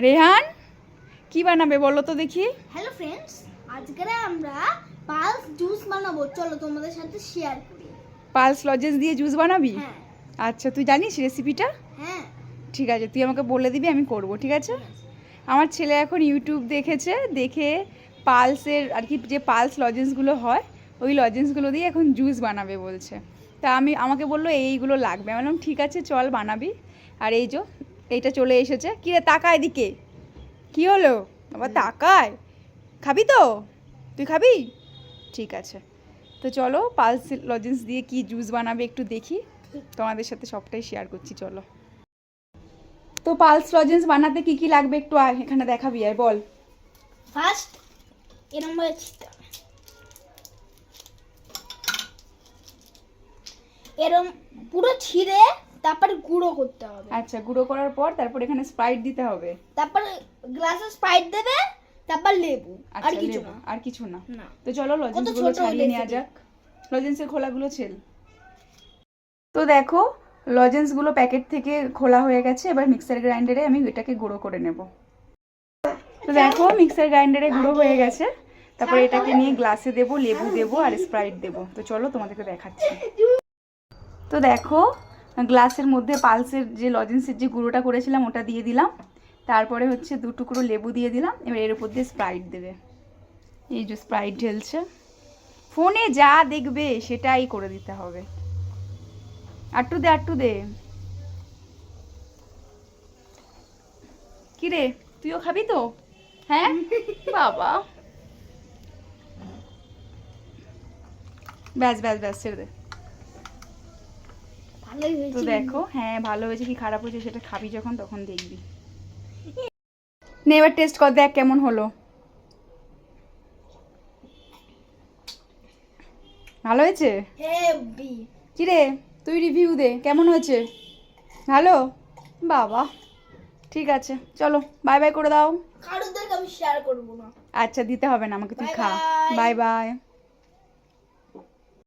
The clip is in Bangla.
রেহান কি বানাবে বলো তো দেখি। হ্যালো ফ্রেন্ডস, আজকে আমরা পালস জুস বানাবো, চলো তোমাদের সাথে শেয়ার করি। পালস লজেন্স দিয়ে জুস বানাবি? হ্যাঁ। আচ্ছা, তুই জানিস রেসিপিটা? হ্যাঁ। ঠিক আছে, তুই আমাকে বলে দিবি, আমি করব, ঠিক আছে? আমার ছেলে এখন ইউটিউব দেখেছে, দেখে পালসের আর কি যে পালস লজেন্সগুলো হয় ওই লজেন্সগুলো দিয়ে এখন জুস বানাবে বলছে। তা আমাকে বললো এইগুলো লাগবে, আমি বললাম ঠিক আছে চল বানাবি। আর এই যে এইটা চলে এসেছে। কী রে তাকায় এদিকে, কী হলো আবার তাকায়? খাবি তো? তুই খাবি? ঠিক আছে, তো চলো পালস লজেন্স দিয়ে কি জুস বানাবে একটু দেখি, তোমাদের সাথে সবটাই শেয়ার করছি, চলো। তো পালস লজেন্স বানাতে কি কি লাগবে একটু এখানে দেখাবি, আর বল। ফার্স্ট এরকম ভাবে ছিটতে হবে, এরকম পুরো ছিঁড়ে তারপর গুঁড়ো করতে হবে। আচ্ছা, গুঁড়ো করার পর তারপর এখানে স্প্রাইট দিতে হবে। তারপর গ্লাসে স্প্রাইট দেবে, তারপর লেবু, আর আচ্ছা, কিছু লেবু না। আর কিছু না। না। তো চলো লজেন্সগুলো ছোট ছাড়িয়ে নেওয়া recipe। যাক। লজেন্সের খোলাগুলো ছেল। তো দেখো লজেন্সগুলো প্যাকেট থেকে খোলা হয়ে গেছে, এবার মিক্সার গ্রাইন্ডারে আমি এটাকে গুঁড়ো করে নেব। তো দেখো মিক্সার গ্রাইন্ডারে গুঁড়ো হয়ে গেছে, তারপর এটাকে নিয়ে গ্লাসে দেবো, লেবু দেবো আর স্প্রাইট দেবো। তো চলো তোমাদেরকে দেখাচ্ছি। তো দেখো গ্লাসের মধ্যে পালসের যে লজেন্সের যে গুঁড়োটা করেছিলাম ওটা দিয়ে দিলাম, তারপরে হচ্ছে 2 টুকরো লেবু দিয়ে দিলাম, এবার এর উপর দিয়ে স্প্রাইট দেবে। এই যে স্প্রাইট ঢেলছে, ফোনে যা দেখবে সেটাই করে দিতে হবে। আটটু দে আটটু দে। কি রে তুইও খাবি তো? হ্যাঁ বাবা, ব্যাস ব্যাস ব্যাস ছেড়ে দে। ভালোই তো হয়েছে। দেখো হ্যাঁ ভালো হয়েছে কি খারাপ হয়েছে সেটা খাবি যখন তখন দেখবি। নে এবার টেস্ট কর, দেখ কেমন হলো। ভালো হয়েছে? হেভি। কি রে তুই রিভিউ দে কেমন হয়েছে। ভালো? বাবা ঠিক আছে, চলো বাই বাই করে দাও। কারোরদেরকে আমি শেয়ার করবো না। আচ্ছা দিতে হবে না আমাকে, তুই Bye খা। bye. Bye bye.